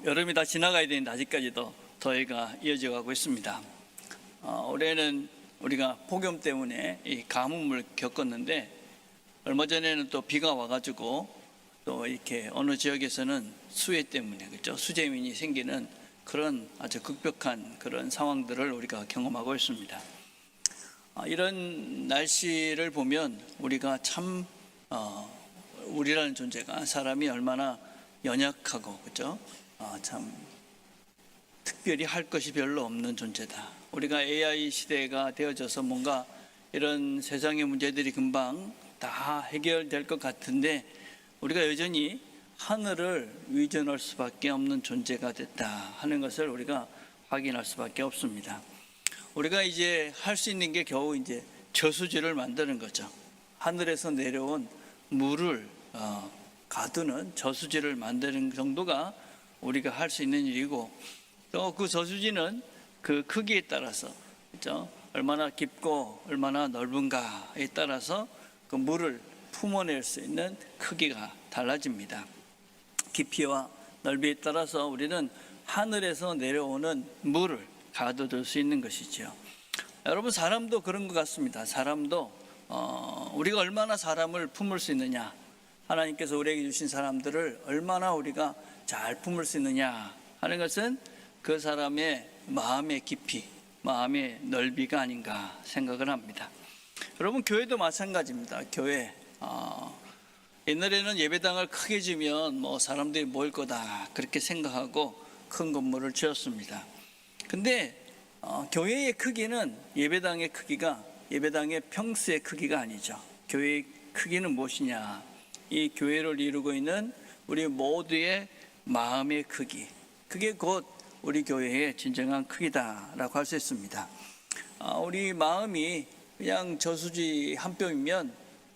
여름이 다 지나가야 되는데 아직까지도 더위가 이어져 가고 있습니다. 올해는 우리가 폭염 때문에 이 가뭄을 겪었는데 얼마 전에는 또 비가 와가지고 또 이렇게 어느 지역에서는 수해 때문에 그렇죠? 수재민이 생기는 그런 아주 극벽한 그런 상황들을 우리가 경험하고 있습니다. 이런 날씨를 보면 우리가 참 우리라는 존재가 사람이 얼마나 연약하고 그죠? 참 특별히 할 것이 별로 없는 존재다. 우리가 AI 시대가 되어져서 뭔가 이런 세상의 문제들이 금방 다 해결될 것 같은데 우리가 여전히 하늘을 위전할 수밖에 없는 존재가 됐다 하는 것을 우리가 확인할 수밖에 없습니다. 우리가 이제 할 수 있는 게 겨우 이제 저수지를 만드는 거죠. 하늘에서 내려온 물을 가두는 저수지를 만드는 정도가 우리가 할 수 있는 일이고, 또 그 저수지는 그 크기에 따라서 그렇죠? 얼마나 깊고 얼마나 넓은가에 따라서 그 물을 품어낼 수 있는 크기가 달라집니다. 깊이와 넓이에 따라서 우리는 하늘에서 내려오는 물을 가둬둘 수 있는 것이죠. 여러분, 사람도 그런 것 같습니다. 사람도 우리가 얼마나 사람을 품을 수 있느냐, 하나님께서 우리에게 주신 사람들을 얼마나 우리가 잘 품을 수 있느냐 하는 것은 그 사람의 마음의 깊이, 마음의 넓이가 아닌가 생각을 합니다. 여러분, 교회도 마찬가지입니다. 교회 옛날에는 예배당을 크게 지으면 뭐 사람들이 모일 거다 그렇게 생각하고 큰 건물을 지었습니다. 근데 교회의 크기는 예배당의 크기가 예배당의 평수의 크기가 아니죠. 교회의 크기는 무엇이냐? 이 교회를 이루고 있는 우리 모두의 마음의 크기, 그게 곧 우리 교회의 진정한 크기다라고 할 수 있습니다. 우리 마음이 그냥 저수지 한 뼘이면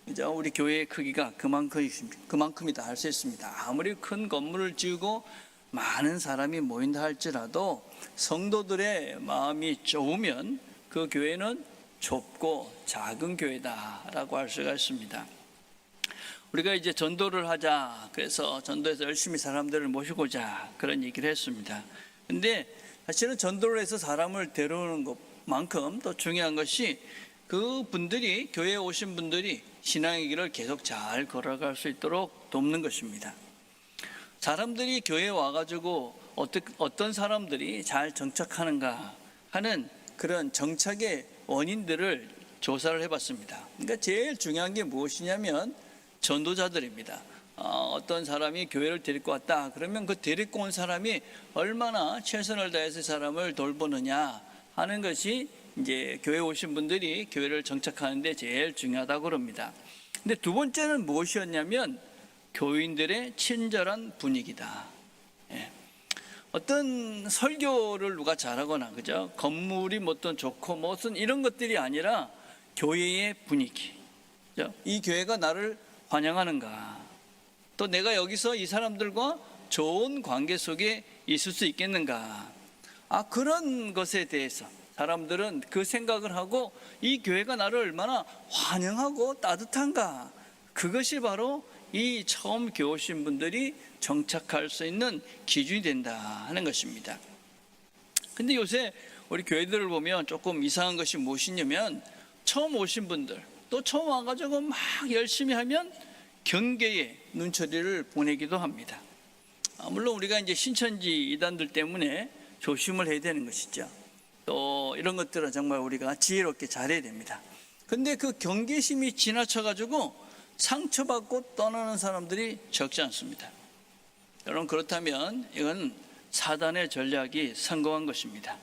이제 우리 교회의 크기가 그만큼이다 할 수 있습니다. 아무리 큰 건물을 지으고 많은 사람이 모인다 할지라도 성도들의 마음이 좁으면 그 교회는 좁고 작은 교회다라고 할 수가 있습니다. 우리가 이제 전도를 하자, 그래서 전도해서 열심히 사람들을 모시고자 그런 얘기를 했습니다. 근데 사실은 전도를 해서 사람을 데려오는 것만큼 더 중요한 것이 그 분들이, 교회에 오신 분들이 신앙의 길을 계속 잘 걸어갈 수 있도록 돕는 것입니다. 사람들이 교회에 와가지고 어떤 사람들이 잘 정착하는가 하는 그런 정착의 원인들을 조사를 해봤습니다. 그러니까 제일 중요한 게 무엇이냐면 전도자들입니다. 어떤 사람이 교회를 데리고 왔다 그러면 그 데리고 온 사람이 얼마나 최선을 다해서 사람을 돌보느냐 하는 것이 이제 교회 오신 분들이 교회를 정착하는데 제일 중요하다고 그럽니다. 근데 두 번째는 무엇이었냐면 교인들의 친절한 분위기다. 어떤 설교를 누가 잘하거나 그죠? 건물이 어떤 좋고 무슨 이런 것들이 아니라 교회의 분위기. 그죠? 이 교회가 나를 환영하는가? 또 내가 여기서 이 사람들과 좋은 관계 속에 있을 수 있겠는가? 그런 것에 대해서 사람들은 그 생각을 하고 이 교회가 나를 얼마나 환영하고 따뜻한가? 그것이 바로 이 처음 교회 오신 분들이 정착할 수 있는 기준이 된다 하는 것입니다. 근데 요새 우리 교회들을 보면 조금 이상한 것이 무엇이냐면 처음 오신 분들, 또 처음 와가지고 막 열심히 하면 경계의 눈초리를 보내기도 합니다. 물론 우리가 이제 신천지 이단들 때문에 조심을 해야 되는 것이죠. 또 이런 것들은 정말 우리가 지혜롭게 잘해야 됩니다. 근데 그 경계심이 지나쳐가지고 상처받고 떠나는 사람들이 적지 않습니다. 여러분, 그렇다면 이건 사단의 전략이 성공한 것입니다.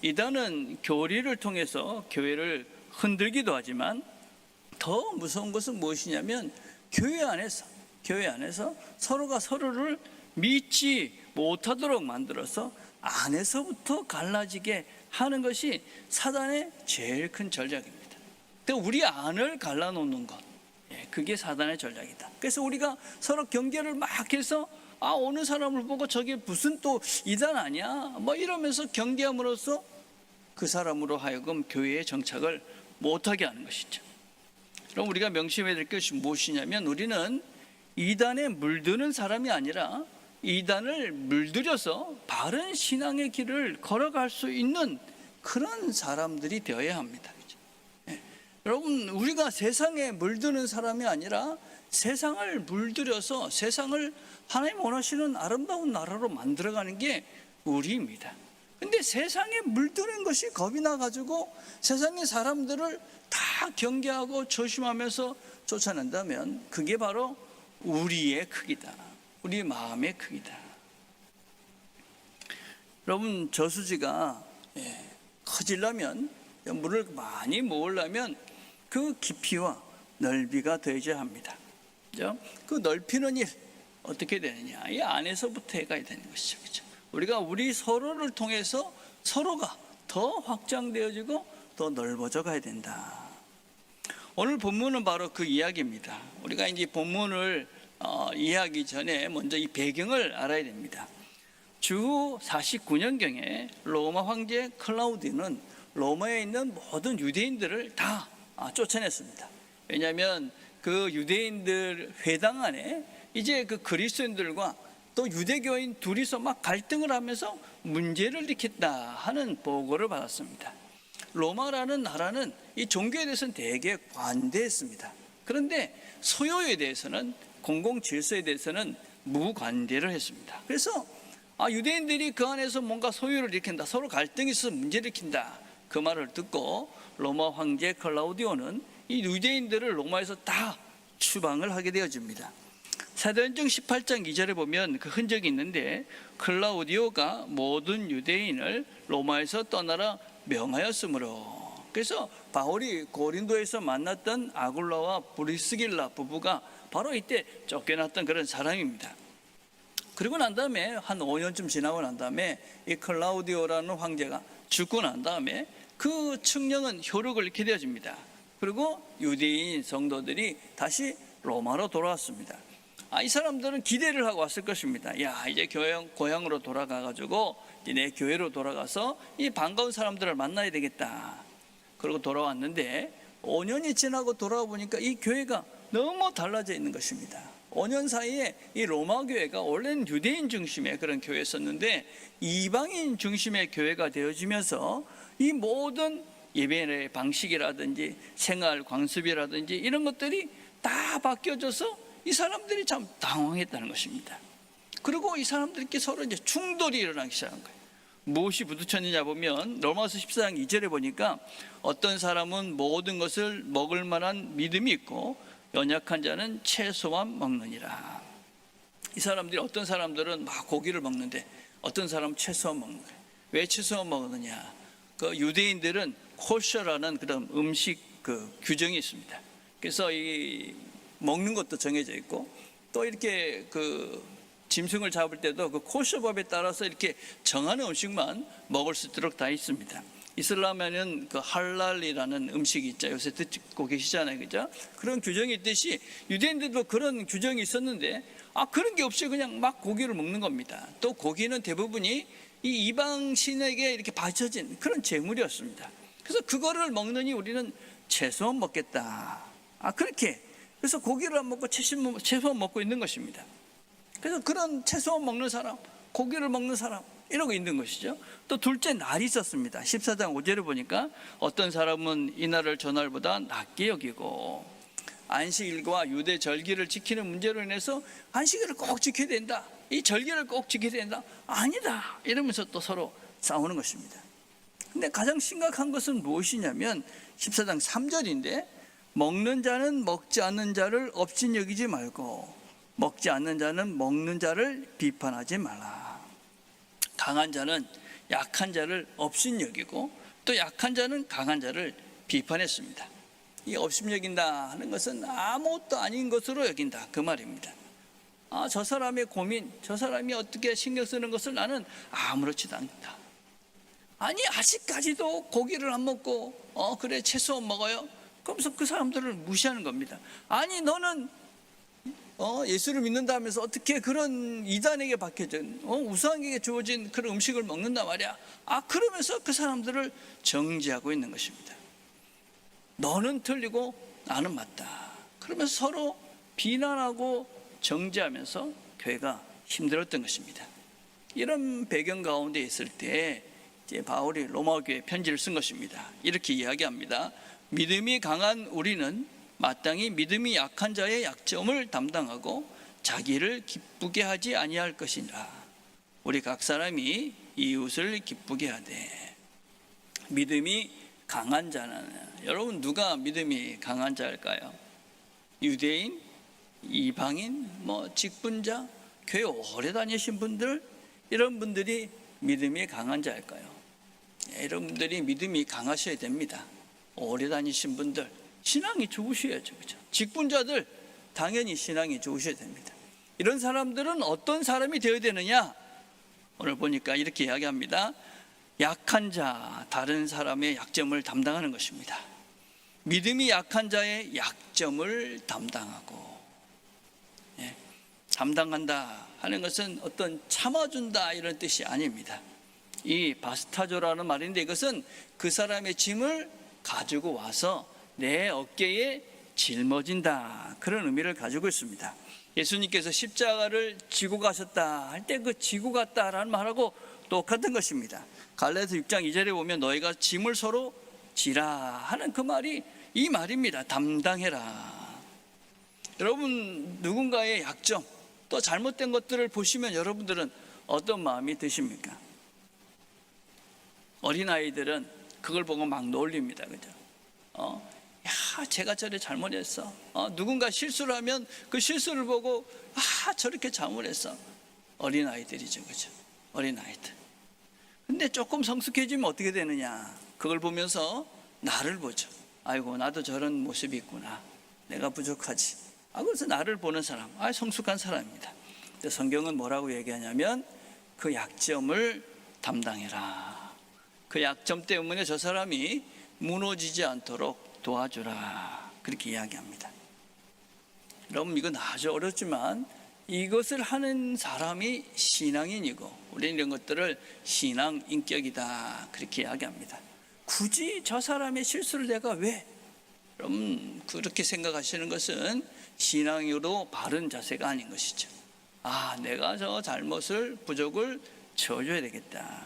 이단은 교리를 통해서 교회를 흔들기도 하지만 더 무서운 것은 무엇이냐면 교회 안에서 서로가 서로를 믿지 못하도록 만들어서 안에서부터 갈라지게 하는 것이 사단의 제일 큰 전략입니다. 우리 안을 갈라놓는 것, 그게 사단의 전략이다. 그래서 우리가 서로 경계를 막 해서 어느 사람을 보고 저게 무슨 또 이단 아니야? 뭐 이러면서 경계함으로써 그 사람으로 하여금 교회에 정착을 못하게 하는 것이죠. 그럼 우리가 명심해야 될 것이 무엇이냐면 우리는 이단에 물드는 사람이 아니라 이단을 물들여서 바른 신앙의 길을 걸어갈 수 있는 그런 사람들이 되어야 합니다. 예. 여러분, 우리가 세상에 물드는 사람이 아니라 세상을 물들여서 세상을 하나님 원하시는 아름다운 나라로 만들어가는 게 우리입니다. 근데 세상에 물드는 것이 겁이 나가지고 세상의 사람들을 다 경계하고 조심하면서 쫓아낸다면 그게 바로 우리의 크기다. 우리 마음의 크기다. 여러분, 저수지가 커지려면, 물을 많이 모으려면 그 깊이와 넓이가 더해져야 합니다. 그죠? 그 넓히는 일 어떻게 되느냐? 이 안에서부터 해가야 되는 것이죠. 그죠? 우리가 우리 서로를 통해서 서로가 더 확장되어지고 더 넓어져 가야 된다. 오늘 본문은 바로 그 이야기입니다. 우리가 이제 본문을 이해하기 전에 먼저 이 배경을 알아야 됩니다. 주 49년경에 로마 황제 클라우디는 로마에 있는 모든 유대인들을 다 쫓아냈습니다. 왜냐하면 그 유대인들 회당 안에 이제 그 그리스도인들과 또 유대교인 둘이서 막 갈등을 하면서 문제를 일으켰다 하는 보고를 받았습니다. 로마라는 나라는 이 종교에 대해서는 되게 관대했습니다. 그런데 소요에 대해서는, 공공 질서에 대해서는 무관대를 했습니다. 그래서 유대인들이 그 안에서 뭔가 소요를 일으킨다, 서로 갈등이 있어서 문제를 일으킨다, 그 말을 듣고 로마 황제 클라우디오는 이 유대인들을 로마에서 다 추방을 하게 되어집니다. 사도행전 18장 2절에 보면 그 흔적이 있는데, 클라우디오가 모든 유대인을 로마에서 떠나라 명하였으므로. 그래서 바울이 고린도에서 만났던 아굴라와 브리스길라 부부가 바로 이때 쫓겨났던 그런 사람입니다. 그리고 난 다음에 한 5년쯤 지나고 난 다음에 이 클라우디오라는 황제가 죽고 난 다음에 그 칙령은 효력을 잃게 되어집니다. 그리고 유대인 성도들이 다시 로마로 돌아왔습니다. 이 사람들은 기대를 하고 왔을 것입니다. 야, 이제 고향으로 돌아가가지고 내 교회로 돌아가서 이 반가운 사람들을 만나야 되겠다. 그러고 돌아왔는데 5년이 지나고 돌아와 보니까 이 교회가 너무 달라져 있는 것입니다. 5년 사이에 이 로마 교회가 원래는 유대인 중심의 그런 교회였었는데 이방인 중심의 교회가 되어지면서 이 모든 예배의 방식이라든지 생활 관습이라든지 이런 것들이 다 바뀌어져서 이 사람들이 참 당황했다는 것입니다. 그리고 이 사람들끼리 서로 이제 충돌이 일어나기 시작한 거예요. 무엇이 부딪혔느냐 보면 로마서 14장 2절에 보니까 어떤 사람은 모든 것을 먹을 만한 믿음이 있고 연약한 자는 채소만 먹느니라. 이 사람들이, 어떤 사람들은 막 고기를 먹는데 어떤 사람은 채소만 먹는 거예요. 왜 채소만 먹느냐? 그 유대인들은 코셔라는 그런 음식 그 규정이 있습니다. 그래서 이 먹는 것도 정해져 있고 또 이렇게 그 짐승을 잡을 때도 그 코셔법에 따라서 이렇게 정하는 음식만 먹을 수 있도록 다 있습니다. 이슬람에는 그 할랄이라는 음식이 있죠. 요새 듣고 계시잖아요, 그죠? 그런 규정이 있듯이 유대인들도 그런 규정이 있었는데 그런 게 없이 그냥 막 고기를 먹는 겁니다. 또 고기는 대부분이 이 이방신에게 이렇게 바쳐진 그런 제물이었습니다. 그래서 그거를 먹느니 우리는 채소만 먹겠다. 그렇게. 그래서 고기를 안 먹고 채소만 먹고 있는 것입니다. 그래서 그런 채소만 먹는 사람, 고기를 먹는 사람, 이러고 있는 것이죠. 또 둘째 날이 있었습니다. 14장 5절에 보니까 어떤 사람은 이날을 저날보다 낮게 여기고 안식일과 유대 절기를 지키는 문제로 인해서 안식일을 꼭 지켜야 된다, 이 절기를 꼭 지켜야 된다, 아니다, 이러면서 또 서로 싸우는 것입니다. 근데 가장 심각한 것은 무엇이냐면 14장 3절인데, 먹는 자는 먹지 않는 자를 업신여기지 말고 먹지 않는 자는 먹는 자를 비판하지 말라. 강한 자는 약한 자를 업신여기고 또 약한 자는 강한 자를 비판했습니다. 이 업신여긴다 하는 것은 아무것도 아닌 것으로 여긴다, 그 말입니다. 저 사람의 고민, 저 사람이 어떻게 신경 쓰는 것을 나는 아무렇지도 않다. 아니, 아직까지도 고기를 안 먹고 그래 채소 먹어요? 그러면서 그 사람들을 무시하는 겁니다. 아니, 너는 예수를 믿는다면서 어떻게 그런 이단에게 박혀진 우상에게 주어진 그런 음식을 먹는단 말이야. 그러면서 그 사람들을 정죄하고 있는 것입니다. 너는 틀리고 나는 맞다. 그러면서 서로 비난하고 정죄하면서 교회가 힘들었던 것입니다. 이런 배경 가운데 있을 때 이제 바울이 로마 교회에 편지를 쓴 것입니다. 이렇게 이야기합니다. 믿음이 강한 우리는 마땅히 믿음이 약한 자의 약점을 담당하고 자기를 기쁘게 하지 아니할 것이니라. 우리 각 사람이 이웃을 기쁘게 하되. 믿음이 강한 자는, 여러분 누가 믿음이 강한 자일까요? 유대인, 이방인, 직분자, 교회 오래 다니신 분들, 이런 분들이 믿음이 강한 자일까요? 여러분들이 믿음이 강하셔야 됩니다. 오래 다니신 분들, 신앙이 좋으셔야죠. 그렇죠? 직분자들, 당연히 신앙이 좋으셔야 됩니다. 이런 사람들은 어떤 사람이 되어야 되느냐? 오늘 보니까 이렇게 이야기합니다. 약한 자, 다른 사람의 약점을 담당하는 것입니다. 믿음이 약한 자의 약점을 담당하고, 담당한다 하는 것은 어떤 참아준다 이런 뜻이 아닙니다. 이 바스타조라는 말인데 이것은 그 사람의 짐을 가지고 와서 내 어깨에 짊어진다, 그런 의미를 가지고 있습니다. 예수님께서 십자가를 지고 가셨다 할 때 그 지고 갔다라는 말하고 똑같은 것입니다. 갈라디아서 6장 2절에 보면 너희가 짐을 서로 지라 하는 그 말이 이 말입니다. 담당해라. 여러분 누군가의 약점, 또 잘못된 것들을 보시면 여러분들은 어떤 마음이 드십니까? 어린아이들은 그걸 보고 막 놀립니다. 그죠? 야, 제가 저래 잘못했어. 누군가 실수를 하면 그 실수를 보고 저렇게 잘못했어. 어린아이들이죠. 그죠? 어린아이들. 근데 조금 성숙해지면 어떻게 되느냐? 그걸 보면서 나를 보죠. 아이고, 나도 저런 모습이 있구나. 내가 부족하지. 그래서 나를 보는 사람, 성숙한 사람입니다. 근데 성경은 뭐라고 얘기하냐면 그 약점을 담당해라. 그 약점 때문에 저 사람이 무너지지 않도록 도와주라, 그렇게 이야기합니다. 여러분 이건 아주 어렵지만 이것을 하는 사람이 신앙인이고 우리는 이런 것들을 신앙 인격이다, 그렇게 이야기합니다. 굳이 저 사람의 실수를 내가 왜? 여러분 그렇게 생각하시는 것은 신앙으로 바른 자세가 아닌 것이죠. 내가 저 잘못을, 부족을 채워줘야 되겠다.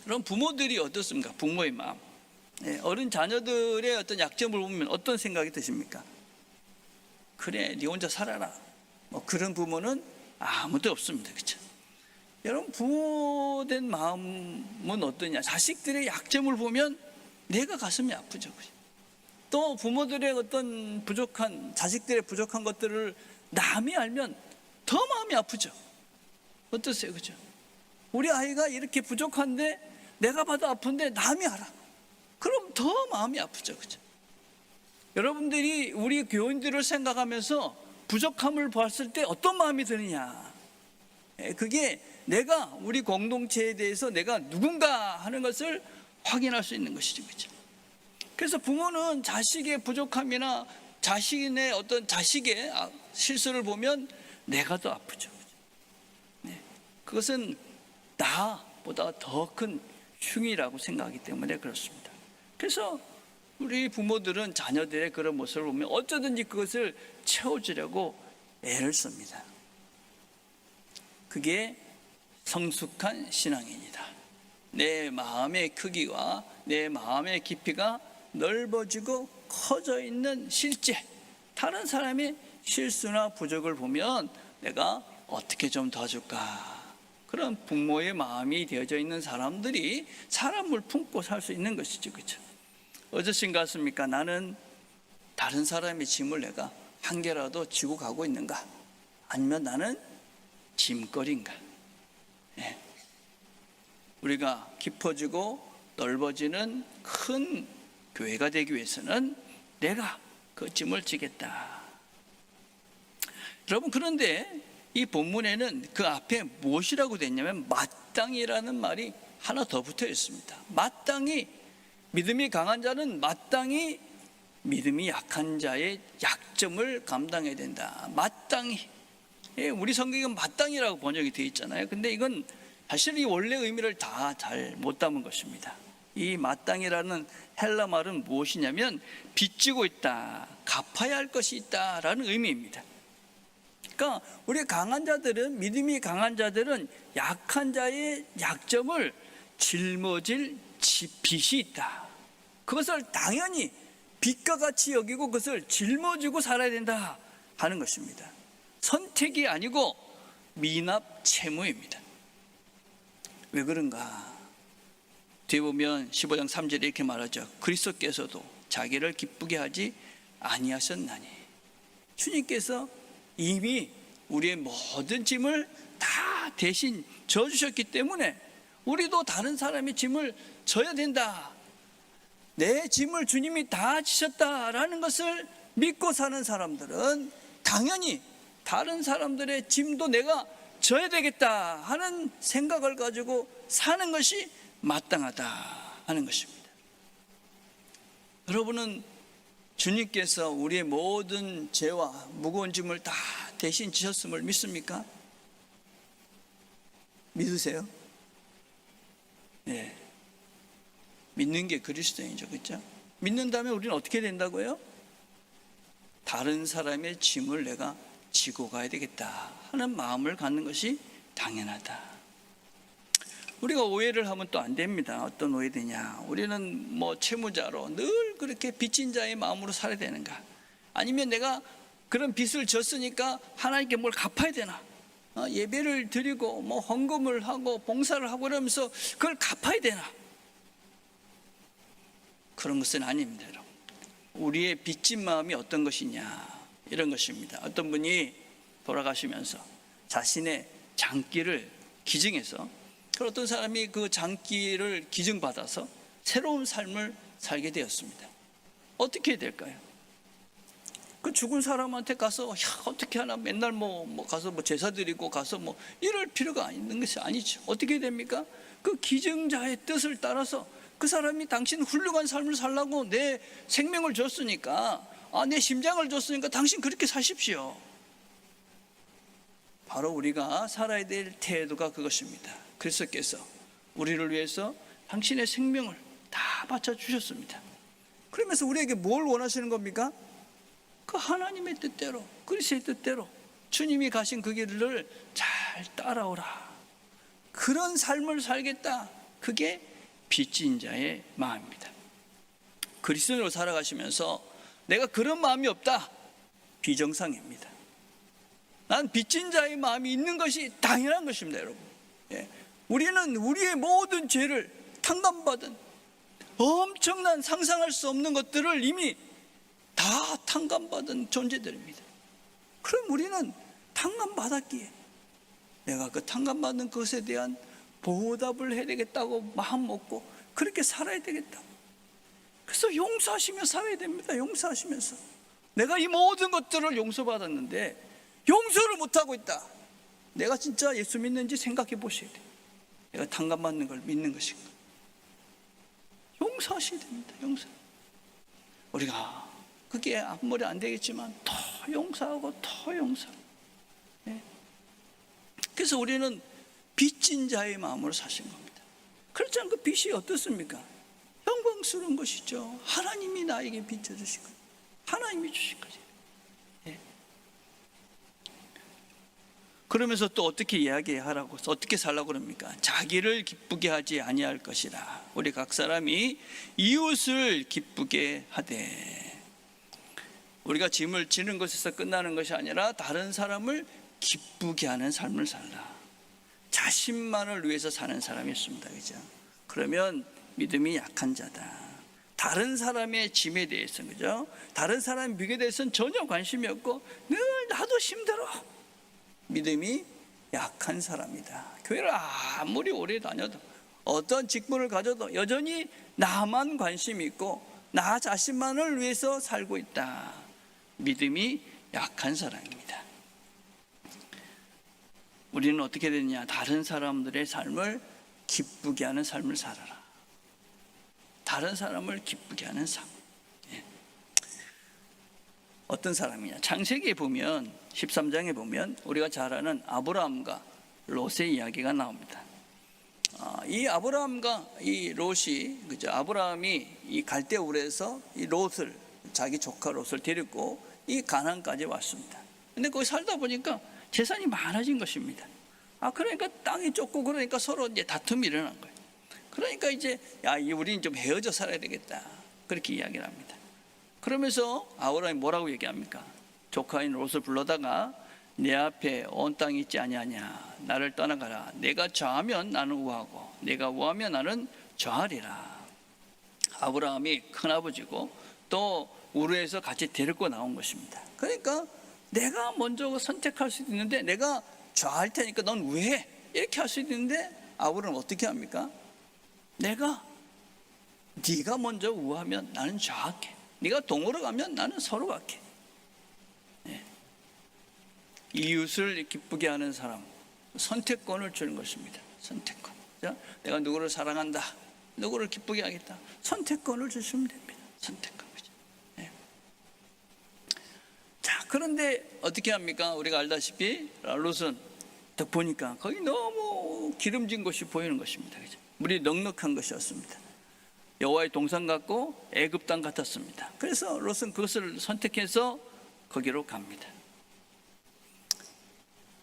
그럼 부모들이 어떻습니까? 부모의 마음. 어린 자녀들의 어떤 약점을 보면 어떤 생각이 드십니까? 그래, 네 혼자 살아라. 그런 부모는 아무도 없습니다. 그렇죠? 여러분 부모된 마음은 어떠냐? 자식들의 약점을 보면 내가 가슴이 아프죠. 또 부모들의 어떤 부족한, 자식들의 부족한 것들을 남이 알면 더 마음이 아프죠. 어떠세요? 그죠? 우리 아이가 이렇게 부족한데 내가 봐도 아픈데 남이 알아. 그럼 더 마음이 아프죠. 그죠? 여러분들이 우리 교인들을 생각하면서 부족함을 봤을 때 어떤 마음이 드느냐? 그게 내가 우리 공동체에 대해서 내가 누군가 하는 것을 확인할 수 있는 것이죠. 그죠? 그래서 부모는 자식의 부족함이나 자신의 어떤 자식의 실수를 보면 내가 더 아프죠. 그것은 나보다 더 큰 흉이라고 생각하기 때문에 그렇습니다. 그래서 우리 부모들은 자녀들의 그런 모습을 보면 어쩌든지 그것을 채워주려고 애를 씁니다. 그게 성숙한 신앙인이다. 내 마음의 크기와 내 마음의 깊이가 넓어지고 커져 있는 실제, 다른 사람의 실수나 부족을 보면 내가 어떻게 좀 도와줄까, 그런 부모의 마음이 되어져 있는 사람들이 사람을 품고 살 수 있는 것이죠. 그렇죠? 어저신 같습니까? 나는 다른 사람의 짐을 내가 한 개라도 지고 가고 있는가? 아니면 나는 짐거리인가? 우리가 깊어지고 넓어지는 큰 교회가 되기 위해서는 내가 그 짐을 지겠다. 여러분 그런데 이 본문에는 그 앞에 무엇이라고 됐냐면 마땅히라는 말이 하나 더 붙어 있습니다. 마땅히, 믿음이 강한 자는 마땅히 믿음이 약한 자의 약점을 감당해야 된다. 마땅히. 우리 성경은 마땅히라고 번역이 되어 있잖아요. 근데 이건 사실 이 원래 의미를 다 잘 못 담은 것입니다. 이 마땅히라는 헬라 말은 무엇이냐면 빚지고 있다, 갚아야 할 것이 있다라는 의미입니다. 그러니까 우리 강한 자들은, 믿음이 강한 자들은 약한 자의 약점을 짊어질 빚이 있다. 그것을 당연히 빚과 같이 여기고 그것을 짊어지고 살아야 된다 하는 것입니다. 선택이 아니고 미납 채무입니다. 왜 그런가? 뒤에 보면 15장 3절에 이렇게 말하죠. 그리스도께서도 자기를 기쁘게 하지 아니하셨나니. 주님께서 이미 우리의 모든 짐을 다 대신 져주셨기 때문에 우리도 다른 사람의 짐을 져야 된다. 내 짐을 주님이 다 지셨다라는 것을 믿고 사는 사람들은 당연히 다른 사람들의 짐도 내가 져야 되겠다 하는 생각을 가지고 사는 것이 마땅하다 하는 것입니다. 여러분은 주님께서 우리의 모든 죄와 무거운 짐을 다 대신 지셨음을 믿습니까? 믿으세요? 네. 믿는 게 그리스도인이죠, 그렇죠? 믿는다면 우리는 어떻게 된다고요? 다른 사람의 짐을 내가 지고 가야 되겠다 하는 마음을 갖는 것이 당연하다. 우리가 오해를 하면 또 안 됩니다. 어떤 오해되냐? 우리는 뭐 채무자로 늘 그렇게 빚진 자의 마음으로 살아야 되는가? 아니면 내가 그런 빚을 졌으니까 하나님께 뭘 갚아야 되나? 예배를 드리고 뭐 헌금을 하고 봉사를 하고 그러면서 그걸 갚아야 되나? 그런 것은 아닙니다, 여러분. 우리의 빚진 마음이 어떤 것이냐, 이런 것입니다. 어떤 분이 돌아가시면서 자신의 장기를 기증해서, 그런 어떤 사람이 그 장기를 기증받아서 새로운 삶을 살게 되었습니다. 어떻게 해야 될까요? 그 죽은 사람한테 가서 어떻게 하나 맨날 가서 제사 드리고 가서 이럴 필요가 있는 것이 아니죠. 어떻게 해야 됩니까? 그 기증자의 뜻을 따라서 그 사람이 당신 훌륭한 삶을 살라고 내 생명을 줬으니까, 내 심장을 줬으니까 당신 그렇게 사십시오. 바로 우리가 살아야 될 태도가 그것입니다. 그리스도께서 우리를 위해서 당신의 생명을 다 바쳐주셨습니다. 그러면서 우리에게 뭘 원하시는 겁니까? 그 하나님의 뜻대로, 그리스도의 뜻대로 주님이 가신 그 길을 잘 따라오라. 그런 삶을 살겠다. 그게 빚진 자의 마음입니다. 그리스도로 살아가시면서 내가 그런 마음이 없다, 비정상입니다. 난 빚진 자의 마음이 있는 것이 당연한 것입니다, 여러분. 우리는 우리의 모든 죄를 탕감받은 엄청난 상상할 수 없는 것들을 이미 다 탕감받은 존재들입니다. 그럼 우리는 탕감받았기에 내가 그 탕감받은 것에 대한 보답을 해야 되겠다고 마음 먹고 그렇게 살아야 되겠다. 그래서 용서하시며 살아야 됩니다. 용서하시면서 내가 이 모든 것들을 용서받았는데 용서를 못하고 있다. 내가 진짜 예수 믿는지 생각해 보셔야 돼요. 내가 탕감받는 걸 믿는 것인가? 용서하셔야 됩니다. 용서. 우리가 그게 아무리 안 되겠지만 더 용서하고 더 용서. 그래서 우리는 빚진 자의 마음으로 사신 겁니다. 그렇지 않고 빚이 어떻습니까? 영광스러운 것이죠. 하나님이 나에게 빚져주신 거예요. 하나님이 주신 거죠. 그러면서 또 어떻게 이야기하라고, 어떻게 살라고 그럽니까? 자기를 기쁘게 하지 아니할 것이라. 우리 각 사람이 이웃을 기쁘게 하되. 우리가 짐을 지는 것에서 끝나는 것이 아니라 다른 사람을 기쁘게 하는 삶을 살라. 자신만을 위해서 사는 사람이 있습니다, 그죠? 그러면 믿음이 약한 자다. 다른 사람의 짐에 대해서는, 그죠? 다른 사람의 묵에 대해서는 전혀 관심이 없고 늘 나도 힘들어. 믿음이 약한 사람이다. 교회를 아무리 오래 다녀도 어떤 직분을 가져도 여전히 나만 관심이 있고 나 자신만을 위해서 살고 있다. 믿음이 약한 사람입니다. 우리는 어떻게 되느냐? 다른 사람들의 삶을 기쁘게 하는 삶을 살아라. 다른 사람을 기쁘게 하는 삶. 어떤 사람이냐? 창세기에 보면 13장에 보면 우리가 잘 아는 아브라함과 롯의 이야기가 나옵니다. 이 아브라함과 이 롯이, 그죠? 아브라함이 이 갈대우르에서 이 롯을, 자기 조카 롯을 데리고 이 가나안까지 왔습니다. 근데 거기 살다 보니까 재산이 많아진 것입니다. 그러니까 땅이 좁고 그러니까 서로 이제 다툼이 일어난 거예요. 그러니까 이제 우리는 좀 헤어져 살아야 되겠다. 그렇게 이야기를 합니다. 그러면서 아브라함이 뭐라고 얘기합니까? 조카인 롯을 불러다가 내 앞에 온 땅이 있지 아니하냐. 나를 떠나가라. 내가 좌하면 나는 우하고 내가 우하면 나는 좌하리라. 아브라함이 큰아버지고 또 우르에서 같이 데리고 나온 것입니다. 그러니까 내가 먼저 선택할 수도 있는데 내가 좌할 테니까 넌 우해 이렇게 할 수도 있는데 아브라함은 어떻게 합니까? 네가 먼저 우하면 나는 좌할게. 네가 동으로 가면 나는 서로 갈게. 이웃을 기쁘게 하는 사람, 선택권을 주는 것입니다. 선택권. 내가 누구를 사랑한다, 누구를 기쁘게 하겠다, 선택권을 주시면 됩니다. 선택권. 자, 그런데 어떻게 합니까? 우리가 알다시피 롯은 딱 보니까 거기 너무 기름진 곳이 보이는 것입니다. 물이 넉넉한 것이었습니다. 여호와의 동산 같고 애굽 땅 같았습니다. 그래서 롯은 그것을 선택해서 거기로 갑니다.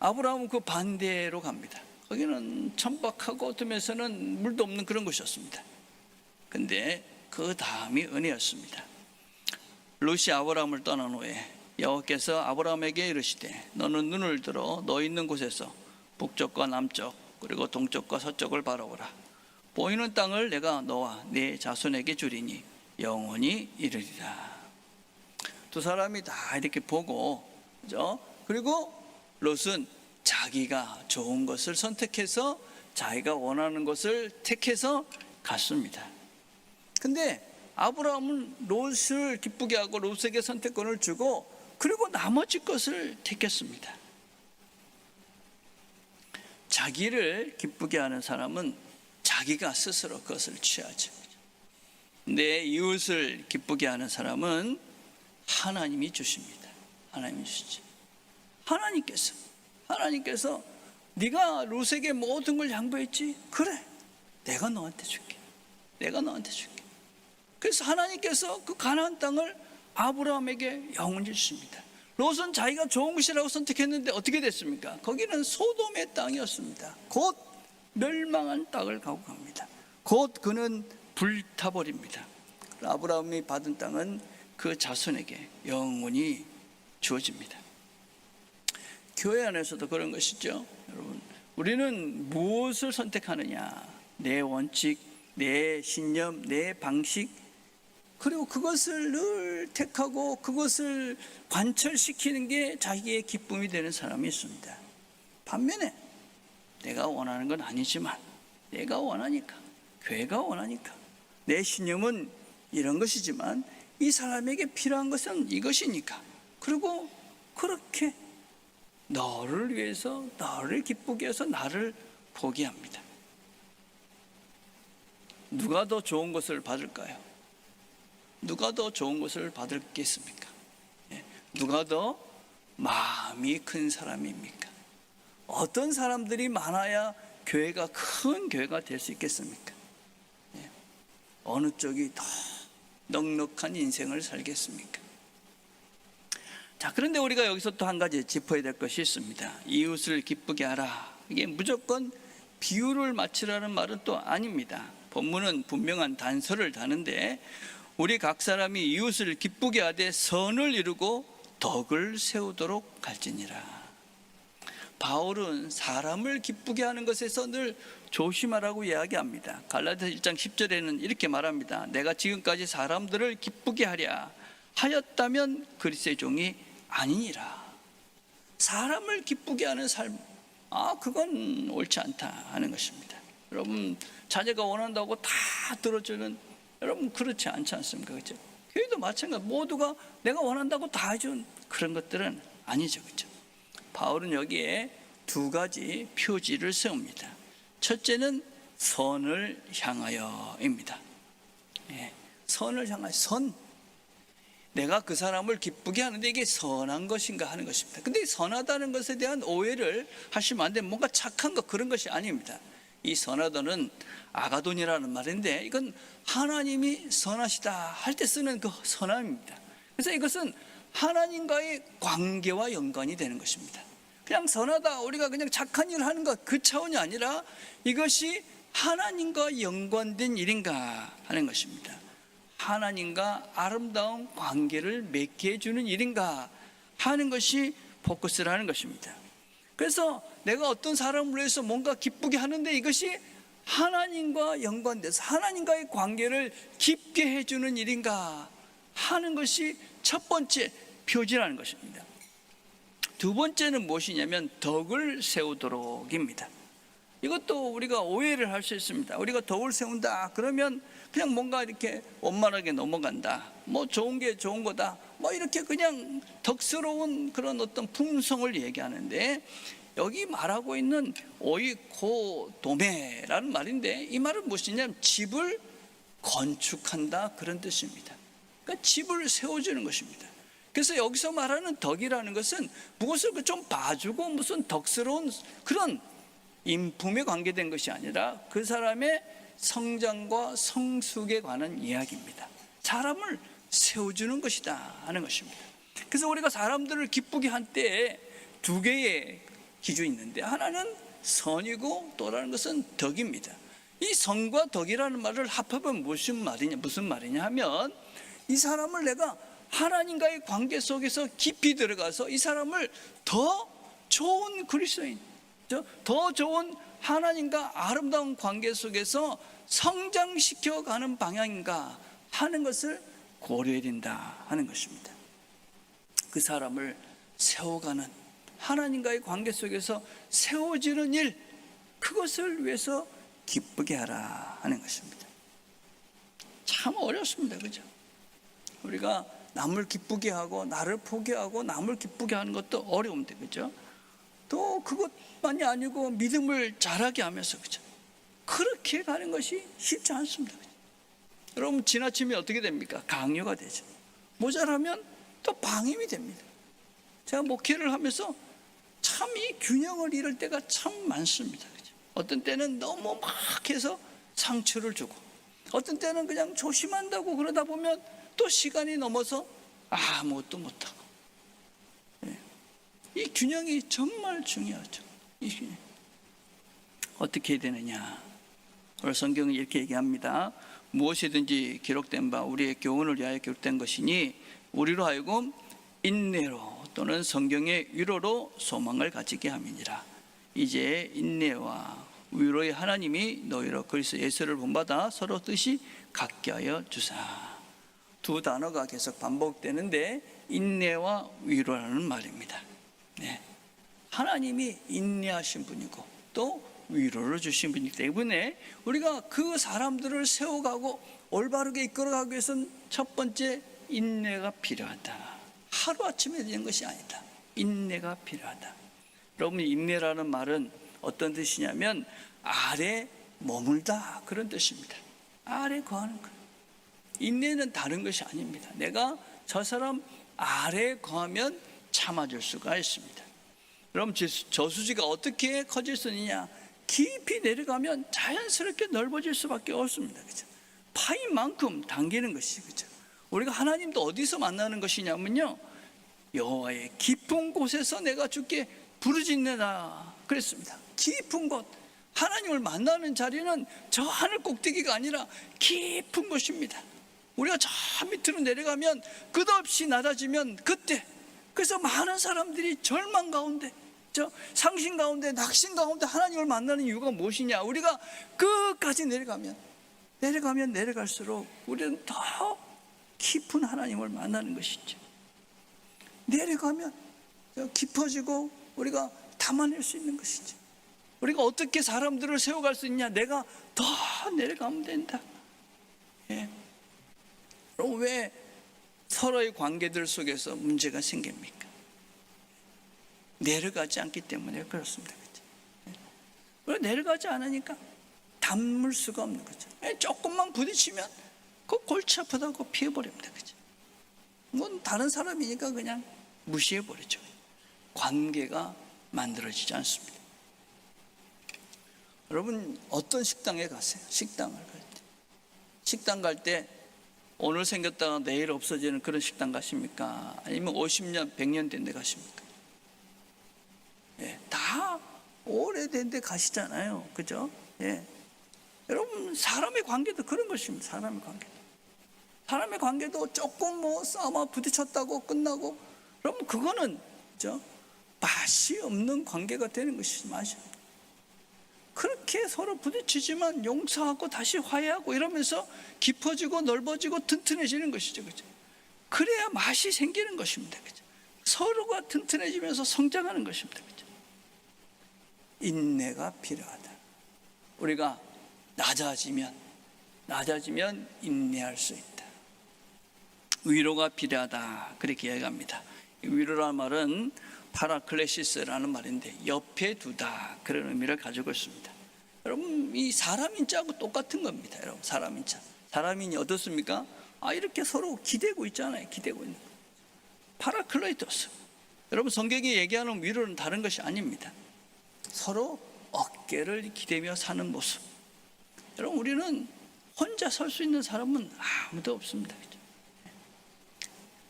아브라함은 그 반대로 갑니다. 거기는 천박하고 어둠에서는 물도 없는 그런 곳이었습니다. 근데 그 다음이 은혜였습니다. 롯이 아브라함을 떠난 후에 여호와께서 아브라함에게 이르시되 너는 눈을 들어 너 있는 곳에서 북쪽과 남쪽 그리고 동쪽과 서쪽을 바라보라. 보이는 땅을 내가 너와 네 자손에게 주리니 영원히 이르리라. 두 사람이 다 이렇게 보고, 그죠? 그리고 롯은 자기가 좋은 것을 선택해서 자기가 원하는 것을 택해서 갔습니다. 근데 아브라함은 롯을 기쁘게 하고 롯에게 선택권을 주고 그리고 나머지 것을 택했습니다. 자기를 기쁘게 하는 사람은 자기가 스스로 그것을 취하죠. 내 이웃을 기쁘게 하는 사람은 하나님이 주십니다. 하나님이 주시죠. 하나님께서 네가 롯에게 모든 걸 양보했지? 그래, 내가 너한테 줄게. 그래서 하나님께서 그 가나안 땅을 아브라함에게 영원히 주십니다. 롯은 자기가 좋은 것이라고 선택했는데 어떻게 됐습니까? 거기는 소돔의 땅이었습니다. 곧 멸망한 땅을 가고 갑니다. 곧 그는 불타버립니다. 아브라함이 받은 땅은 그 자손에게 영원히 주어집니다. 교회 안에서도 그런 것이죠. 여러분, 우리는 무엇을 선택하느냐? 내 원칙, 내 신념, 내 방식, 그리고 그것을 늘 택하고 그것을 관철시키는 게 자기의 기쁨이 되는 사람이 있습니다. 반면에 내가 원하는 건 아니지만 내가 원하니까, 교회가 원하니까, 내 신념은 이런 것이지만 이 사람에게 필요한 것은 이것이니까, 그리고 그렇게 너를 위해서, 너를 기쁘게 해서 나를 포기합니다. 누가 더 좋은 것을 받을까요? 누가 더 좋은 것을 받겠습니까? 누가 더 마음이 큰 사람입니까? 어떤 사람들이 많아야 교회가 큰 교회가 될 수 있겠습니까? 어느 쪽이 더 넉넉한 인생을 살겠습니까? 자, 그런데 우리가 여기서 또 한 가지 짚어야 될 것이 있습니다. 이웃을 기쁘게 하라. 이게 무조건 비유를 맞추라는 말은 또 아닙니다. 본문은 분명한 단서를 다는데 우리 각 사람이 이웃을 기쁘게 하되 선을 이루고 덕을 세우도록 갈지니라. 바울은 사람을 기쁘게 하는 것에서 늘 조심하라고 이야기합니다. 갈라디아서 1장 10절에는 이렇게 말합니다. 내가 지금까지 사람들을 기쁘게 하랴 하였다면 그리스도의 종이 아니니라. 사람을 기쁘게 하는 삶, 그건 옳지 않다 하는 것입니다. 여러분, 자녀가 원한다고 다 들어주는, 여러분 그렇지 않지 않습니까? 그렇죠? 교회도 마찬가지. 모두가 내가 원한다고 다 해준 그런 것들은 아니죠. 그렇죠? 바울은 여기에 두 가지 표지를 세웁니다. 첫째는 선을 향하여입니다. 선을 향하여, 선. 내가 그 사람을 기쁘게 하는데 이게 선한 것인가 하는 것입니다. 근데 선하다는 것에 대한 오해를 하시면 안 돼요. 뭔가 착한 것, 그런 것이 아닙니다. 이 선하다는 아가돈이라는 말인데 이건 하나님이 선하시다 할 때 쓰는 그 선함입니다. 그래서 이것은 하나님과의 관계와 연관이 되는 것입니다. 그냥 선하다, 우리가 그냥 착한 일을 하는 것, 그 차원이 아니라 이것이 하나님과 연관된 일인가 하는 것입니다. 하나님과 아름다운 관계를 맺게 해주는 일인가 하는 것이 포커스라는 것입니다. 그래서 내가 어떤 사람을 위해서 뭔가 기쁘게 하는데 이것이 하나님과 연관돼서 하나님과의 관계를 깊게 해주는 일인가 하는 것이 첫 번째 표지라는 것입니다. 두 번째는 무엇이냐면 덕을 세우도록입니다. 이것도 우리가 오해를 할 수 있습니다. 우리가 덕을 세운다 그러면 그냥 뭔가 이렇게 원만하게 넘어간다, 뭐 좋은 게 좋은 거다, 뭐 이렇게 그냥 덕스러운 그런 어떤 풍성을 얘기하는데, 여기 말하고 있는 오이코도메라는 말인데 이 말은 무엇이냐면 집을 건축한다 그런 뜻입니다. 그러니까 집을 세워주는 것입니다. 그래서 여기서 말하는 덕이라는 것은 무엇을 좀 봐주고 무슨 덕스러운 그런 인품에 관계된 것이 아니라 그 사람의 성장과 성숙에 관한 이야기입니다. 사람을 세워주는 것이다 하는 것입니다. 그래서 우리가 사람들을 기쁘게 한 때에 두 개의 기준이 있는데, 하나는 선이고 또 다른 것은 덕입니다. 이 선과 덕이라는 말을 합하면 무슨 말이냐 하면, 이 사람을 내가 하나님과의 관계 속에서 깊이 들어가서 이 사람을 더 좋은 그리스도인, 더 좋은 하나님과 아름다운 관계 속에서 성장시켜가는 방향인가 하는 것을 고려해야 된다 하는 것입니다. 그 사람을 세워가는, 하나님과의 관계 속에서 세워지는 일, 그것을 위해서 기쁘게 하라 하는 것입니다. 참 어렵습니다, 그죠? 우리가 남을 기쁘게 하고 나를 포기하고 남을 기쁘게 하는 것도 어려운데, 그죠? 또 그것만이 아니고 믿음을 자라게 하면서, 그죠? 그렇게 가는 것이 쉽지 않습니다, 그죠? 여러분, 지나치면 어떻게 됩니까? 강요가 되죠. 모자라면 또 방임이 됩니다. 제가 목회를 하면서 참 이 균형을 잃을 때가 참 많습니다, 그죠? 어떤 때는 너무 막 해서 상처를 주고, 어떤 때는 그냥 조심한다고 그러다 보면 또 시간이 넘어서 아무것도 못하고. 이 균형이 정말 중요하죠. 이 균형 어떻게 해야 되느냐? 오늘 성경은 이렇게 얘기합니다. 무엇이든지 기록된 바 우리의 교훈을 위하여 기록된 것이니 우리로 하여금 인내로 또는 성경의 위로로 소망을 가지게 함이니라. 이제 인내와 위로의 하나님이 너희로 그리스도 예수를 본받아 서로 뜻이 같게 하여 주사. 두 단어가 계속 반복되는데 인내와 위로라는 말입니다. 네. 하나님이 인내하신 분이고 또 위로를 주신 분이기 때문에 우리가 그 사람들을 세워가고 올바르게 이끌어가기 위해서는 첫 번째 인내가 필요하다. 하루아침에 되는 것이 아니다. 인내가 필요하다. 여러분, 인내라는 말은 어떤 뜻이냐면 아래 머물다 그런 뜻입니다. 아래 거하는 것. 인내는 다른 것이 아닙니다. 내가 저 사람 아래 거하면 참아줄 수가 있습니다. 여러분, 저수지가 어떻게 커질 수 있느냐? 깊이 내려가면 자연스럽게 넓어질 수밖에 없습니다, 그죠? 파인 만큼 당기는 것이, 그죠? 우리가 하나님도 어디서 만나는 것이냐면요, 여호와의 깊은 곳에서 내가 주께 부르짖느라 그랬습니다. 깊은 곳, 하나님을 만나는 자리는 저 하늘 꼭대기가 아니라 깊은 곳입니다. 우리가 저 밑으로 내려가면 끝없이 낮아지면 그때, 그래서 많은 사람들이 절망 가운데, 상심 가운데, 낙심 가운데 하나님을 만나는 이유가 무엇이냐? 우리가 끝까지 내려가면 내려갈수록 우리는 더 깊은 하나님을 만나는 것이죠. 내려가면 깊어지고 우리가 담아낼 수 있는 것이죠. 우리가 어떻게 사람들을 세워갈 수 있냐? 내가 더 내려가면 된다. 예. 그럼 왜 서로의 관계들 속에서 문제가 생깁니까? 내려가지 않기 때문에 그렇습니다. 그렇죠? 내려가지 않으니까 담을 수가 없는 거죠. 조금만 부딪히면 그 골치 아프다고 피해버립니다. 그죠? 뭐 다른 사람이니까 그냥 무시해버리죠. 관계가 만들어지지 않습니다. 여러분, 어떤 식당에 가세요? 식당을 갈 때. 식당 갈 때 오늘 생겼다가 내일 없어지는 그런 식당 가십니까? 아니면 50년, 100년 된 데 가십니까? 예, 다 오래된 데 가시잖아요. 그죠? 예. 여러분, 사람의 관계도 그런 것입니다. 사람의 관계도 조금 뭐 싸워 부딪혔다고 끝나고, 그러면 그거는 그죠? 맛이 없는 관계가 되는 것이지. 맛이 없는. 그렇게 서로 부딪히지만 용서하고 다시 화해하고 이러면서 깊어지고 넓어지고 튼튼해지는 것이죠. 그죠? 그래야 맛이 생기는 것입니다. 그죠? 서로가 튼튼해지면서 성장하는 것입니다. 그죠? 인내가 필요하다. 우리가 낮아지면 인내할 수 있다. 위로가 필요하다. 그렇게 이야기합니다. 위로라는 말은 파라클레시스라는 말인데 옆에 두다, 그런 의미를 가지고 있습니다. 여러분, 이 사람인자하고 똑같은 겁니다. 여러분, 사람인자. 사람인이 어떻습니까? 이렇게 서로 기대고 있잖아요. 기대고 있는 거. 파라클레이토스. 여러분, 성경이 얘기하는 위로는 다른 것이 아닙니다. 서로 어깨를 기대며 사는 모습. 여러분, 우리는 혼자 설 수 있는 사람은 아무도 없습니다.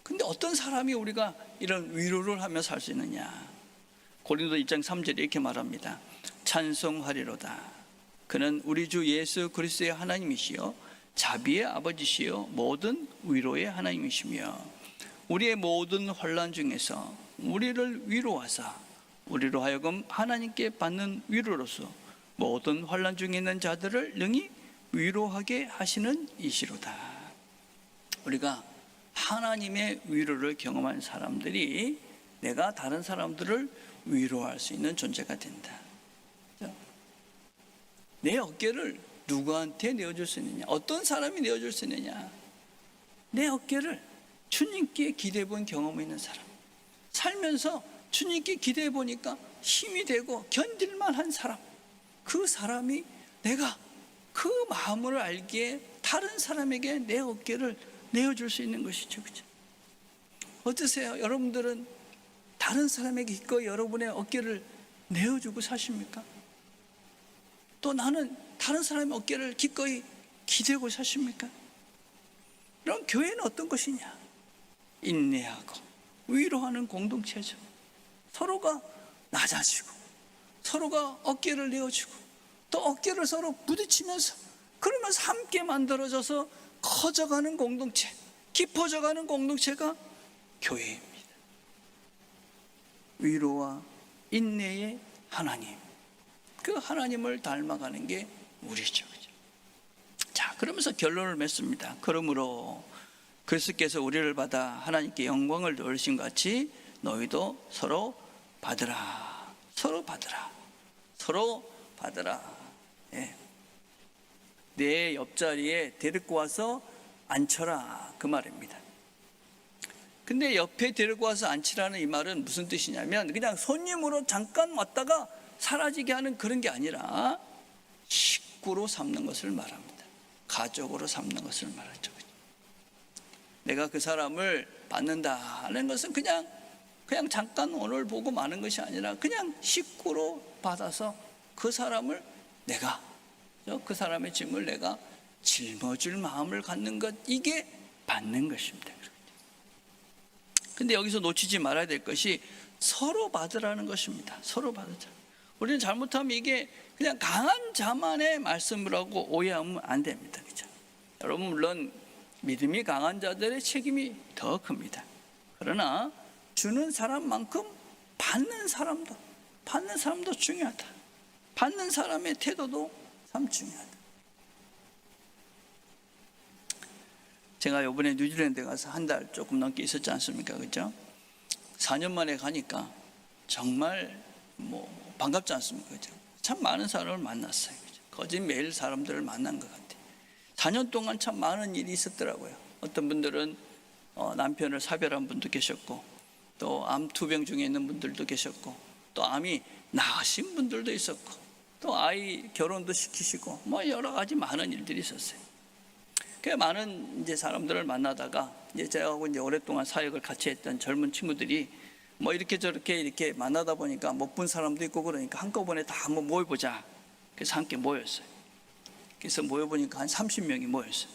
근데 어떤 사람이 우리가 이런 위로를 하며 살 수 있느냐? 고린도 1장 3절에 이렇게 말합니다. 찬송하리로다. 그는 우리 주 예수 그리스도의 하나님이시요 자비의 아버지시요 모든 위로의 하나님이시며 우리의 모든 환난 중에서 우리를 위로하사 우리로 하여금 하나님께 받는 위로로서 모든 환난 중에 있는 자들을 능히 위로하게 하시는 이시로다. 우리가 하나님의 위로를 경험한 사람들이 내가 다른 사람들을 위로할 수 있는 존재가 된다. 내 어깨를 누구한테 내어줄 수 있느냐? 어떤 사람이 내어줄 수 있느냐? 내 어깨를 주님께 기대해 본 경험이 있는 사람, 살면서 주님께 기대해 보니까 힘이 되고 견딜만 한 사람, 그 사람이 내가 그 마음을 알기에 다른 사람에게 내 어깨를 내어줄 수 있는 것이죠. 그죠? 어떠세요? 여러분들은 다른 사람에게 기꺼이 여러분의 어깨를 내어주고 사십니까? 또 나는 다른 사람의 어깨를 기꺼이 기대고 사십니까? 그럼 교회는 어떤 것이냐? 인내하고 위로하는 공동체죠. 서로가 낮아지고 서로가 어깨를 내어주고 또 어깨를 서로 부딪히면서 그러면서 함께 만들어져서 커져가는 공동체, 깊어져가는 공동체가 교회입니다. 위로와 인내의 하나님, 그 하나님을 닮아가는 게 우리죠. 자, 그러면서 결론을 맺습니다. 그러므로 그리스도께서 우리를 받아 하나님께 영광을 돌리신 같이 너희도 서로 받으라. 서로 받으라. 서로 받으라. 예. 내 옆자리에 데리고 와서 앉혀라, 그 말입니다. 근데 옆에 데리고 와서 앉히라는 이 말은 무슨 뜻이냐면 그냥 손님으로 잠깐 왔다가 사라지게 하는 그런 게 아니라 식구로 삼는 것을 말합니다. 가족으로 삼는 것을 말하죠. 내가 그 사람을 받는다는 것은 그냥 잠깐 오늘 보고 마는 것이 아니라 그냥 식구로 받아서 그 사람을 내가, 그 사람의 짐을 내가 짊어질 마음을 갖는 것, 이게 받는 것입니다. 근데 여기서 놓치지 말아야 될 것이 서로 받으라는 것입니다. 서로 받으자. 우리는 잘못하면 이게 그냥 강한 자만의 말씀이라고 오해하면 안 됩니다. 그렇죠? 여러분, 물론 믿음이 강한 자들의 책임이 더 큽니다. 그러나 주는 사람만큼 받는 사람도 중요하다. 받는 사람의 태도도 참 중요하다. 제가 이번에 뉴질랜드 가서 한 달 조금 넘게 있었지 않습니까? 그죠? 4년 만에 가니까 정말 반갑지 않습니까? 그죠? 참 많은 사람을 만났어요. 그죠? 거짓 매일 사람들을 만난 것 같아요. 4년 동안 참 많은 일이 있었더라고요. 어떤 분들은 남편을 사별한 분도 계셨고, 또 암 투병 중에 있는 분들도 계셨고, 또 암이 나으신 분들도 있었고, 또 아이 결혼도 시키시고, 여러 가지 많은 일들이 있었어요. 그 많은 이제 사람들을 만나다가 이제 제하고 이제 오랫동안 사역을 같이 했던 젊은 친구들이 이렇게 저렇게 이렇게 만나다 보니까 못 본 사람도 있고 그러니까 한꺼번에 다 한번 모여보자. 그래서 함께 모였어요. 그래서 모여보니까 한 30명이 모였어요.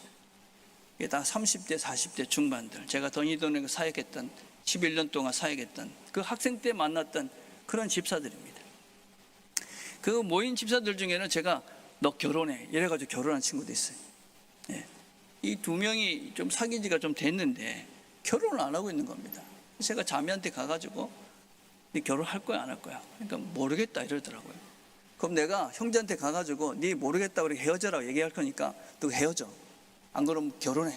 이게 다 30대, 40대 중반들, 제가 더니돈에 사역했던 11년 동안 사역했던 그 학생 때 만났던 그런 집사들입니다. 그 모인 집사들 중에는 제가 너 결혼해 이래가지고 결혼한 친구도 있어요. 예. 이 두 명이 좀 사귄 지가 좀 됐는데 결혼을 안 하고 있는 겁니다. 제가 자매한테 가가지고 네 결혼할 거야 안 할 거야? 그러니까 모르겠다 이러더라고요. 그럼 내가 형제한테 가가지고 네 모르겠다 그렇게 헤어져라고 얘기할 거니까 너 헤어져. 안 그러면 결혼해.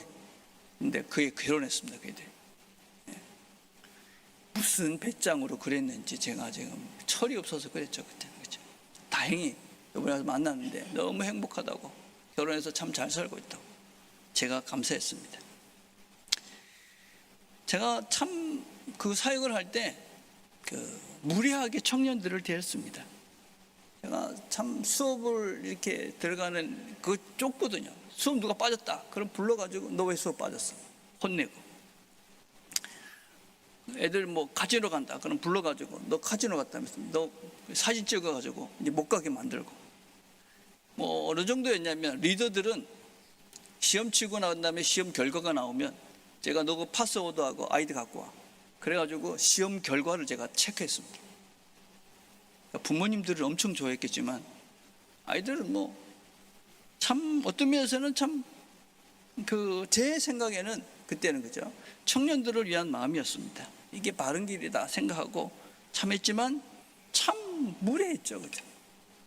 근데 그게 결혼했습니다. 그들. 예. 무슨 배짱으로 그랬는지 제가 지금 철이 없어서 그랬죠 그때는. 그렇죠? 다행히 이번에 와서 만났는데 너무 행복하다고, 결혼해서 참 잘 살고 있다고 제가 감사했습니다. 제가 참 그 사역을 할 때 무리하게 청년들을 데렸습니다. 제가 참 수업을 이렇게 들어가는 그 좁거든요. 수업 누가 빠졌다 그럼 불러가지고 너 왜 수업 빠졌어? 혼내고, 애들 뭐 카지노 간다 그럼 불러가지고 너 카지노 갔다면서 너 사진 찍어가지고 이제 못 가게 만들고, 뭐 어느 정도였냐면 리더들은 시험 치고 난 다음에 시험 결과가 나오면 제가 너 그 파스워드하고 아이디 갖고 와 그래가지고 시험 결과를 제가 체크했습니다. 부모님들은 엄청 좋아했겠지만 아이들은 뭐 참 어떤 면에서는 참 제 생각에는 그때는 그죠, 청년들을 위한 마음이었습니다. 이게 바른 길이다 생각하고 참했지만 참 무례했죠. 그죠?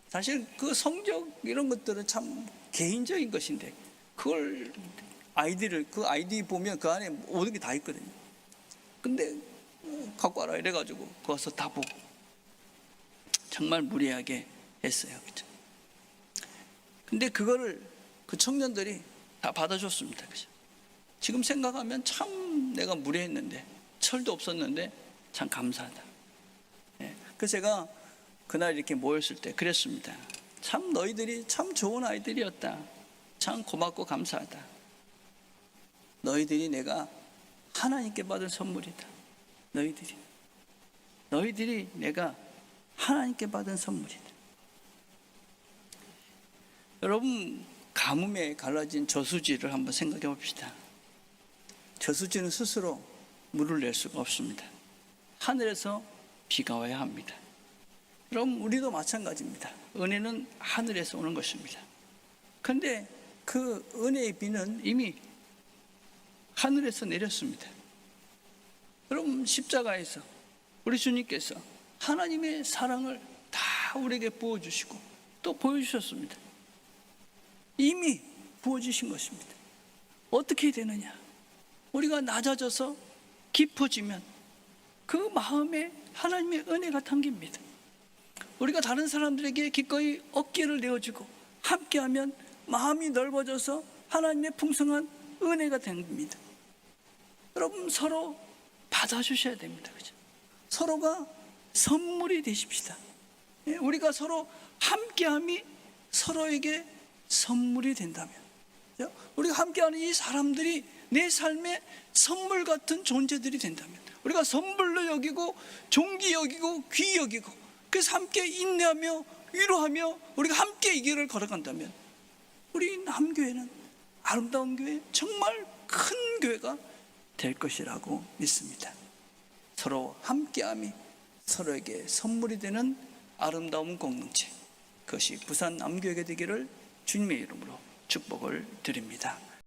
사실 그 성적 이런 것들은 참 개인적인 것인데 그걸 그 아이디 보면 그 안에 모든 게 다 있거든요. 근데 갖고 와라 이래가지고 거기서 다 보고 정말 무리하게 했어요. 그죠? 근데 그거를 그 청년들이 다 받아줬습니다. 그죠? 지금 생각하면 참 내가 무례했는데, 철도 없었는데 참 감사하다. 예. 그래서 제가 그날 이렇게 모였을 때 그랬습니다. 참 너희들이 참 좋은 아이들이었다. 참 고맙고 감사하다. 너희들이 내가 하나님께 받은 선물이다. 너희들이 내가 하나님께 받은 선물이다. 여러분, 가뭄에 갈라진 저수지를 한번 생각해 봅시다. 저수지는 스스로 물을 낼 수가 없습니다. 하늘에서 비가 와야 합니다. 여러분, 우리도 마찬가지입니다. 은혜는 하늘에서 오는 것입니다. 그런데 그 은혜의 비는 이미 하늘에서 내렸습니다. 여러분, 십자가에서 우리 주님께서 하나님의 사랑을 다 우리에게 부어주시고 또 보여주셨습니다. 이미 부어주신 것입니다. 어떻게 되느냐? 우리가 낮아져서 깊어지면 그 마음에 하나님의 은혜가 담깁니다. 우리가 다른 사람들에게 기꺼이 어깨를 내어주고 함께하면 마음이 넓어져서 하나님의 풍성한 은혜가 됩니다. 여러분, 서로 받아주셔야 됩니다. 그죠? 서로가 선물이 되십시다. 우리가 서로 함께함이 서로에게 선물이 된다면, 우리가 함께하는 이 사람들이 내 삶의 선물 같은 존재들이 된다면, 우리가 선물로 여기고 존귀 여기고 귀 여기고 그래서 함께 인내하며 위로하며 우리가 함께 이 길을 걸어간다면 우리 남교회는 아름다운 교회, 정말 큰 교회가 될 것이라고 믿습니다. 서로 함께함이 서로에게 선물이 되는 아름다운 공동체, 그것이 부산 남교회가 되기를 주님의 이름으로 축복을 드립니다.